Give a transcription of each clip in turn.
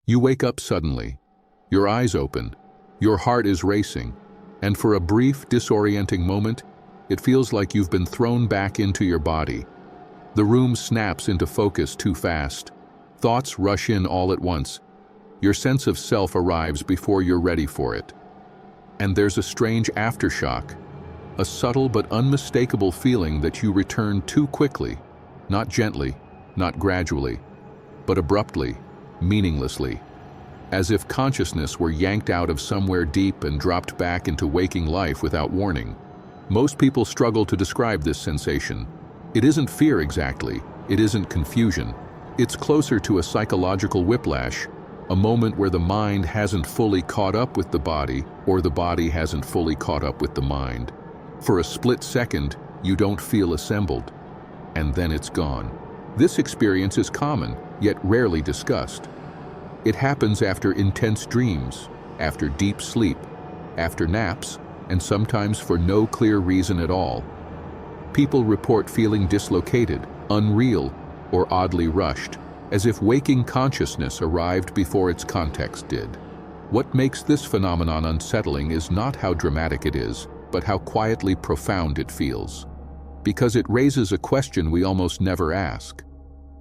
You wake up suddenly, your eyes open, your heart is racing, and for a brief, disorienting moment, it feels like you've been thrown back into your body. The room snaps into focus too fast. Thoughts rush in all at once. Your sense of self arrives before you're ready for it. And there's a strange aftershock, a subtle but unmistakable feeling that you return too quickly, not gently, not gradually, but abruptly, meaninglessly, as if consciousness were yanked out of somewhere deep and dropped back into waking life without warning. Most people struggle to describe this sensation. It isn't fear exactly, it isn't confusion. It's closer to a psychological whiplash, a moment where the mind hasn't fully caught up with the body, or the body hasn't fully caught up with the mind. For a split second, you don't feel assembled, and then it's gone. This experience is common, yet rarely discussed. It happens after intense dreams, after deep sleep, after naps, and sometimes for no clear reason at all. People report feeling dislocated, unreal, or oddly rushed, as if waking consciousness arrived before its context did. What makes this phenomenon unsettling is not how dramatic it is, but how quietly profound it feels. Because it raises a question we almost never ask.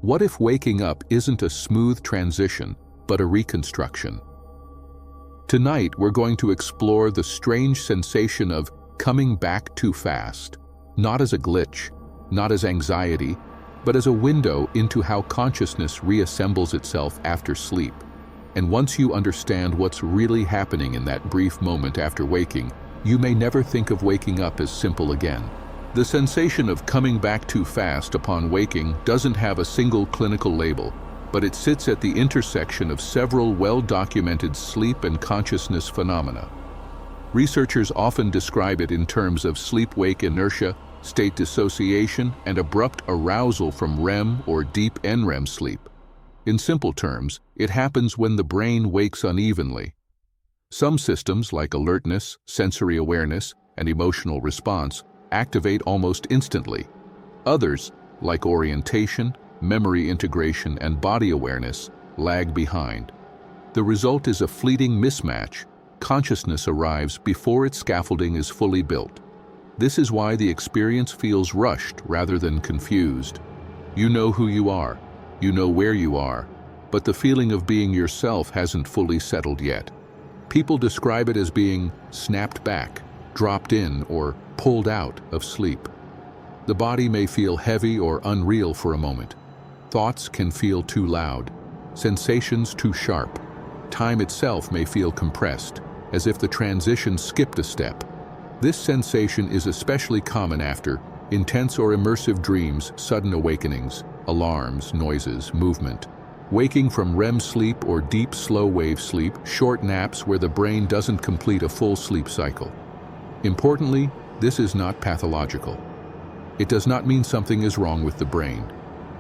What if waking up isn't a smooth transition, but a reconstruction? Tonight, we're going to explore the strange sensation of coming back too fast, not as a glitch, not as anxiety, but as a window into how consciousness reassembles itself after sleep. And once you understand what's really happening in that brief moment after waking, you may never think of waking up as simple again. The sensation of coming back too fast upon waking doesn't have a single clinical label, but it sits at the intersection of several well-documented sleep and consciousness phenomena. Researchers often describe it in terms of sleep-wake inertia, state dissociation, and abrupt arousal from REM or deep NREM sleep. In simple terms, it happens when the brain wakes unevenly. Some systems, like alertness, sensory awareness, and emotional response, activate almost instantly. Others, like orientation, memory integration, and body awareness, lag behind. The result is a fleeting mismatch. Consciousness arrives before its scaffolding is fully built. This is why the experience feels rushed rather than confused. You know who you are, you know where you are, but the feeling of being yourself hasn't fully settled yet. People describe it as being snapped back, dropped in, or pulled out of sleep. The body may feel heavy or unreal for a moment. Thoughts can feel too loud, sensations too sharp. Time itself may feel compressed, as if the transition skipped a step. This sensation is especially common after intense or immersive dreams, sudden awakenings, alarms, noises, movement. Waking from REM sleep or deep slow-wave sleep, short naps where the brain doesn't complete a full sleep cycle. Importantly, this is not pathological. It does not mean something is wrong with the brain.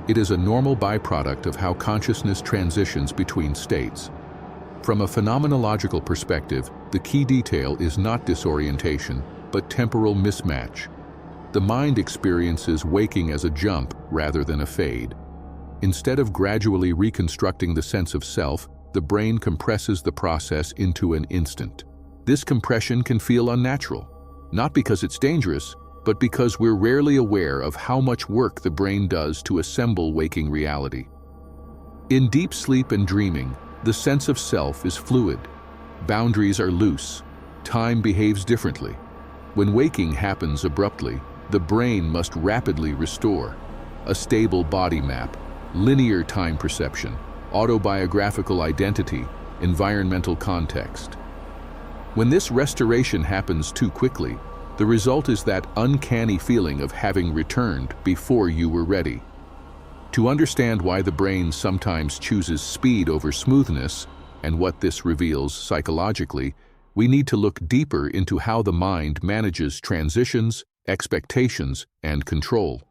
It is a normal byproduct of how consciousness transitions between states. From a phenomenological perspective, the key detail is not disorientation, but temporal mismatch. The mind experiences waking as a jump rather than a fade. Instead of gradually reconstructing the sense of self, the brain compresses the process into an instant. This compression can feel unnatural, not because it's dangerous, but because we're rarely aware of how much work the brain does to assemble waking reality. In deep sleep and dreaming, the sense of self is fluid. Boundaries are loose. Time behaves differently. When waking happens abruptly, the brain must rapidly restore a stable body map, linear time perception, autobiographical identity, environmental context. When this restoration happens too quickly, the result is that uncanny feeling of having returned before you were ready. To understand why the brain sometimes chooses speed over smoothness, and what this reveals psychologically, we need to look deeper into how the mind manages transitions, expectations, and control.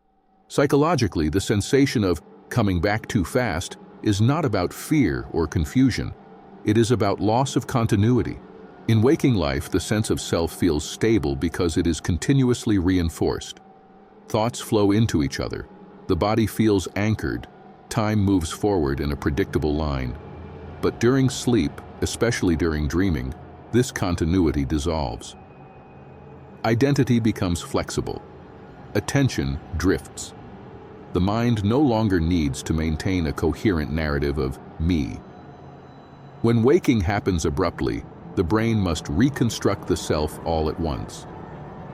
Psychologically, the sensation of coming back too fast is not about fear or confusion. It is about loss of continuity. In waking life, the sense of self feels stable because it is continuously reinforced. Thoughts flow into each other. The body feels anchored. Time moves forward in a predictable line. But during sleep, especially during dreaming, this continuity dissolves. Identity becomes flexible. Attention drifts. The mind no longer needs to maintain a coherent narrative of me. When waking happens abruptly, the brain must reconstruct the self all at once.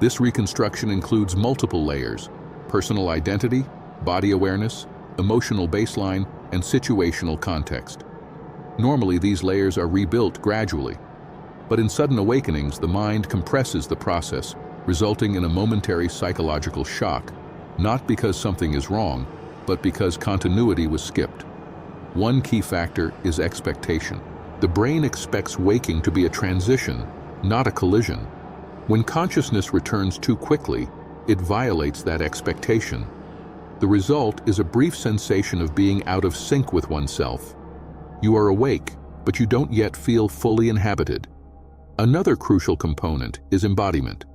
This reconstruction includes multiple layers: personal identity, body awareness, emotional baseline, and situational context. Normally, these layers are rebuilt gradually, but in sudden awakenings, the mind compresses the process, resulting in a momentary psychological shock, not because something is wrong, but because continuity was skipped. One key factor is expectation. The brain expects waking to be a transition, not a collision. When consciousness returns too quickly, it violates that expectation. The result is a brief sensation of being out of sync with oneself. You are awake, but you don't yet feel fully inhabited. Another crucial component is embodiment.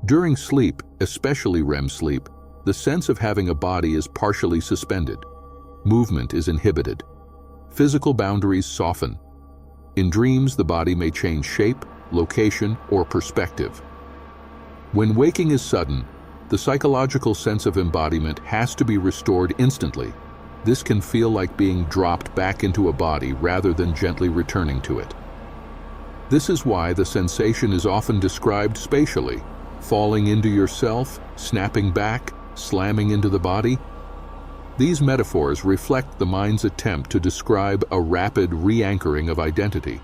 During sleep, especially REM sleep, the sense of having a body is partially suspended. Movement is inhibited. Physical boundaries soften. In dreams, the body may change shape, location, or perspective. When waking is sudden, the psychological sense of embodiment has to be restored instantly. This can feel like being dropped back into a body rather than gently returning to it. This is why the sensation is often described spatially: falling into yourself, snapping back, slamming into the body. These metaphors reflect the mind's attempt to describe a rapid re-anchoring of identity.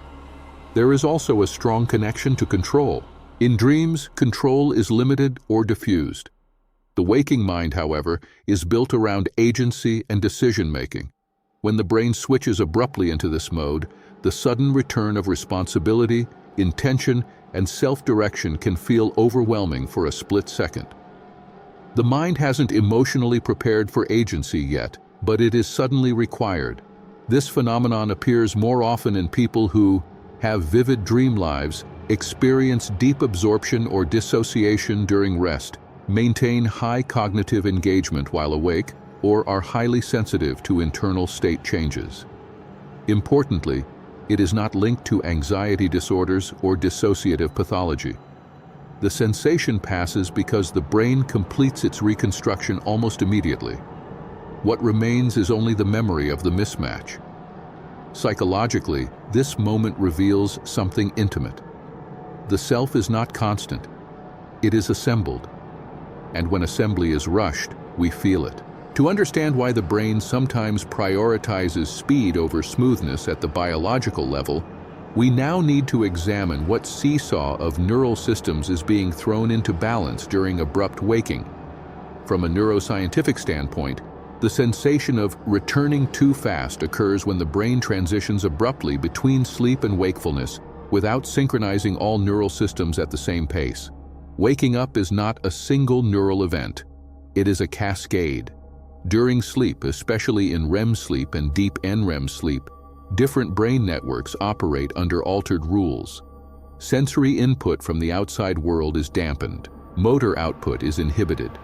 There is also a strong connection to control. In dreams, control is limited or diffused. The waking mind, however, is built around agency and decision-making. When the brain switches abruptly into this mode, the sudden return of responsibility, intention, and self-direction can feel overwhelming for a split second. The mind hasn't emotionally prepared for agency yet, but it is suddenly required. This phenomenon appears more often in people who have vivid dream lives, experience deep absorption or dissociation during rest, maintain high cognitive engagement while awake, or are highly sensitive to internal state changes. Importantly, it is not linked to anxiety disorders or dissociative pathology. The sensation passes because the brain completes its reconstruction almost immediately. What remains is only the memory of the mismatch. Psychologically, this moment reveals something intimate. The self is not constant. It is assembled. And when assembly is rushed, we feel it. To understand why the brain sometimes prioritizes speed over smoothness at the biological level, we now need to examine what seesaw of neural systems is being thrown into balance during abrupt waking. From a neuroscientific standpoint, the sensation of returning too fast occurs when the brain transitions abruptly between sleep and wakefulness without synchronizing all neural systems at the same pace. Waking up is not a single neural event. It is a cascade. During sleep, especially in REM sleep and deep NREM sleep, different brain networks operate under altered rules. Sensory input from the outside world is dampened. Motor output is inhibited.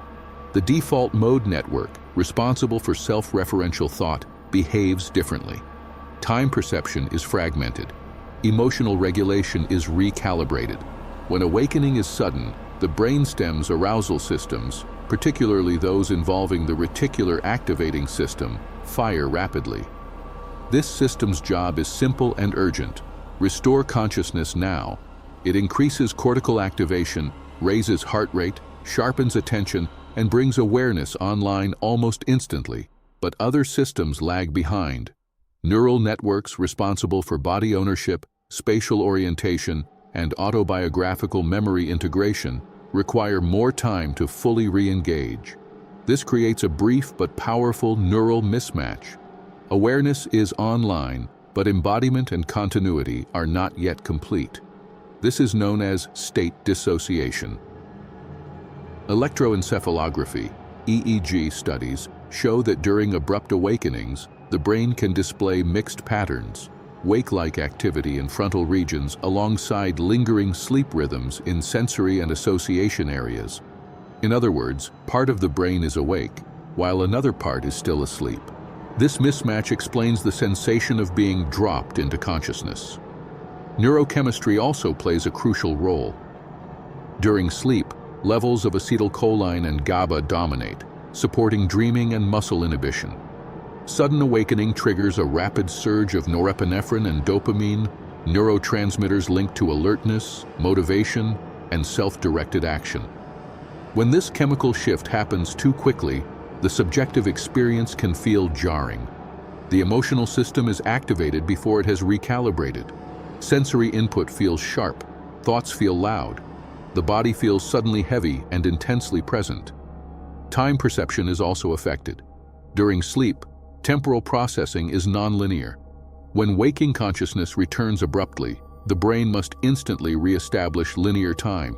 The default mode network, responsible for self-referential thought, behaves differently. Time perception is fragmented. Emotional regulation is recalibrated. When awakening is sudden, the brainstem's arousal systems, particularly those involving the reticular activating system, fire rapidly. This system's job is simple and urgent. Restore consciousness now. It increases cortical activation, raises heart rate, sharpens attention, and brings awareness online almost instantly. But other systems lag behind. Neural networks responsible for body ownership, spatial orientation, and autobiographical memory integration require more time to fully re-engage. This creates a brief but powerful neural mismatch. Awareness is online, but embodiment and continuity are not yet complete. This is known as state dissociation. Electroencephalography, EEG studies, show that during abrupt awakenings, the brain can display mixed patterns, wake-like activity in frontal regions alongside lingering sleep rhythms in sensory and association areas. In other words, part of the brain is awake, while another part is still asleep. This mismatch explains the sensation of being dropped into consciousness. Neurochemistry also plays a crucial role. During sleep, levels of acetylcholine and GABA dominate, supporting dreaming and muscle inhibition. Sudden awakening triggers a rapid surge of norepinephrine and dopamine, neurotransmitters linked to alertness, motivation, and self-directed action. When this chemical shift happens too quickly, the subjective experience can feel jarring. The emotional system is activated before it has recalibrated. Sensory input feels sharp, thoughts feel loud. The body feels suddenly heavy and intensely present. Time perception is also affected. During sleep, temporal processing is nonlinear. When waking consciousness returns abruptly, the brain must instantly re-establish linear time.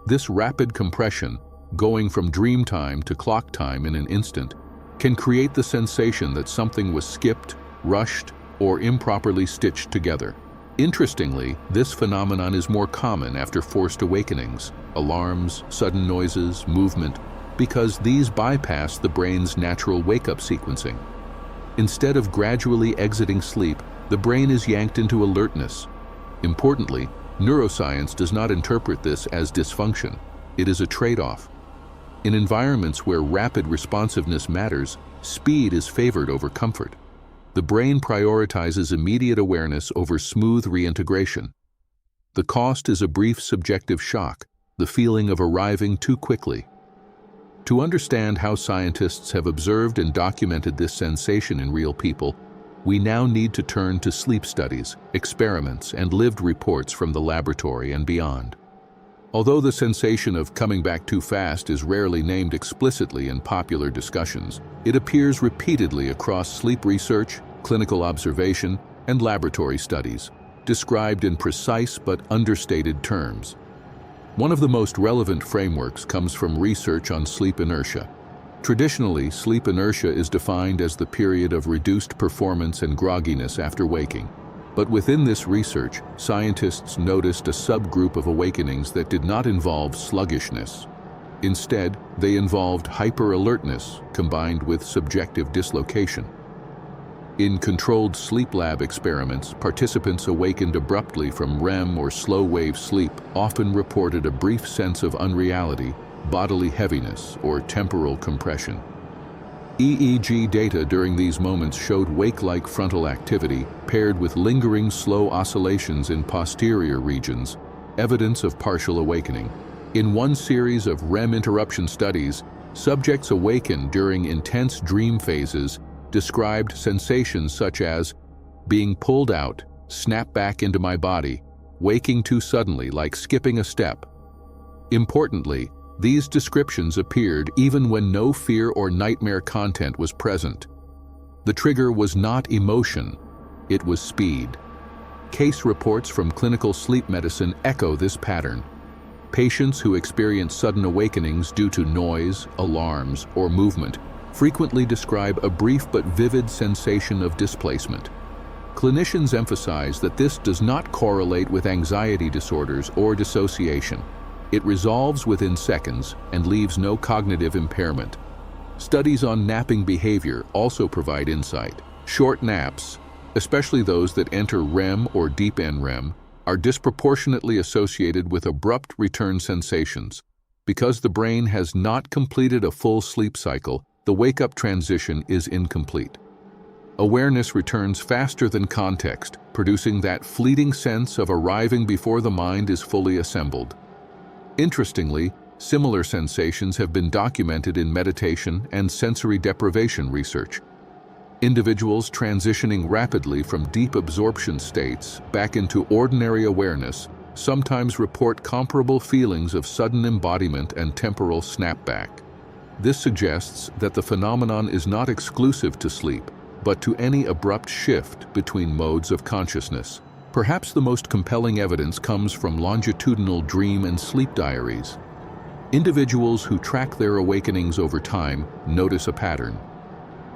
This rapid compression, going from dream time to clock time in an instant, can create the sensation that something was skipped, rushed, or improperly stitched together. Interestingly, this phenomenon is more common after forced awakenings, alarms, sudden noises, movement, because these bypass the brain's natural wake-up sequencing. Instead of gradually exiting sleep, the brain is yanked into alertness. Importantly, neuroscience does not interpret this as dysfunction. It is a trade-off. In environments where rapid responsiveness matters, speed is favored over comfort. The brain prioritizes immediate awareness over smooth reintegration. The cost is a brief subjective shock, the feeling of arriving too quickly. To understand how scientists have observed and documented this sensation in real people, we now need to turn to sleep studies, experiments, and lived reports from the laboratory and beyond. Although the sensation of coming back too fast is rarely named explicitly in popular discussions, it appears repeatedly across sleep research, clinical observation, and laboratory studies, described in precise but understated terms. One of the most relevant frameworks comes from research on sleep inertia. Traditionally, sleep inertia is defined as the period of reduced performance and grogginess after waking. But within this research, scientists noticed a subgroup of awakenings that did not involve sluggishness. Instead, they involved hyper-alertness combined with subjective dislocation. In controlled sleep lab experiments, participants awakened abruptly from REM or slow-wave sleep often reported a brief sense of unreality, bodily heaviness, or temporal compression. EEG data during these moments showed wake-like frontal activity paired with lingering slow oscillations in posterior regions, evidence of partial awakening. In one series of REM interruption studies, subjects awakened during intense dream phases described sensations such as being pulled out, snap back into my body, waking too suddenly like skipping a step. Importantly, these descriptions appeared even when no fear or nightmare content was present. The trigger was not emotion, it was speed. Case reports from clinical sleep medicine echo this pattern. Patients who experience sudden awakenings due to noise, alarms, or movement frequently describe a brief but vivid sensation of displacement. Clinicians emphasize that this does not correlate with anxiety disorders or dissociation. It resolves within seconds and leaves no cognitive impairment. Studies on napping behavior also provide insight. Short naps, especially those that enter REM or deep NREM, are disproportionately associated with abrupt return sensations. Because the brain has not completed a full sleep cycle, the wake-up transition is incomplete. Awareness returns faster than context, producing that fleeting sense of arriving before the mind is fully assembled. Interestingly, similar sensations have been documented in meditation and sensory deprivation research. Individuals transitioning rapidly from deep absorption states back into ordinary awareness sometimes report comparable feelings of sudden embodiment and temporal snapback. This suggests that the phenomenon is not exclusive to sleep, but to any abrupt shift between modes of consciousness. Perhaps the most compelling evidence comes from longitudinal dream and sleep diaries. Individuals who track their awakenings over time notice a pattern.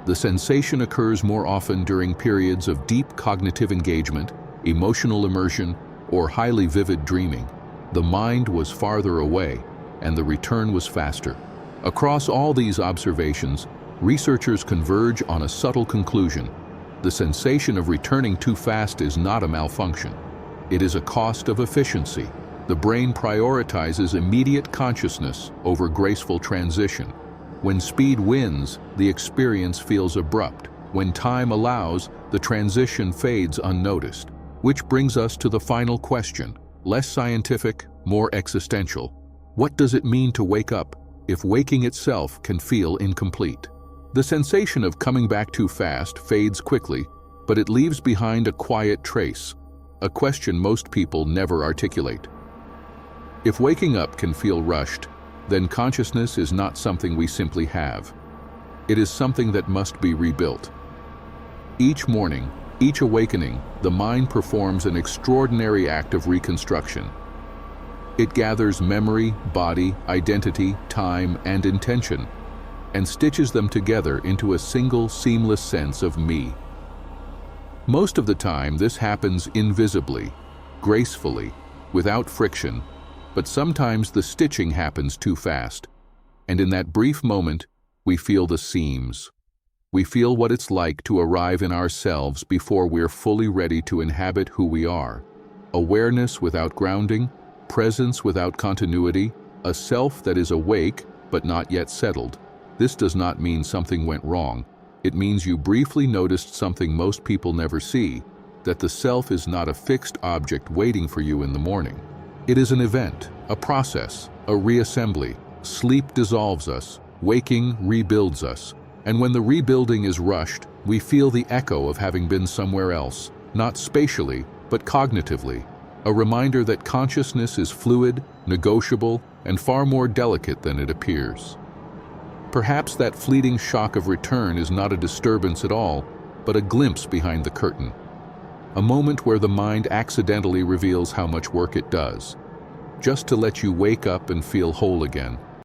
The sensation occurs more often during periods of deep cognitive engagement, emotional immersion, or highly vivid dreaming. The mind was farther away, and the return was faster. Across all these observations, Researchers converge on a subtle conclusion. The sensation of returning too fast is not a malfunction. It is a cost of efficiency. The brain prioritizes immediate consciousness over graceful transition. When speed wins, the experience feels abrupt. When time allows, the transition fades unnoticed. Which brings us to the final question, less scientific, more existential. What does it mean to wake up if waking itself can feel incomplete? The sensation of coming back too fast fades quickly, but it leaves behind a quiet trace, a question most people never articulate. If waking up can feel rushed, then consciousness is not something we simply have. It is something that must be rebuilt. Each morning, each awakening, the mind performs an extraordinary act of reconstruction. It gathers memory, body, identity, time, and intention, and stitches them together into a single, seamless sense of me. Most of the time, this happens invisibly, gracefully, without friction, but sometimes the stitching happens too fast, and in that brief moment, we feel the seams. We feel what it's like to arrive in ourselves before we're fully ready to inhabit who we are. Awareness without grounding, presence without continuity, a self that is awake but not yet settled. This does not mean something went wrong. It means you briefly noticed something most people never see, that the self is not a fixed object waiting for you in the morning. It is an event, a process, a reassembly. Sleep dissolves us, waking rebuilds us. And when the rebuilding is rushed, we feel the echo of having been somewhere else, not spatially, but cognitively. A reminder that consciousness is fluid, negotiable, and far more delicate than it appears. Perhaps that fleeting shock of return is not a disturbance at all, but a glimpse behind the curtain. A moment where the mind accidentally reveals how much work it does, just to let you wake up and feel whole again.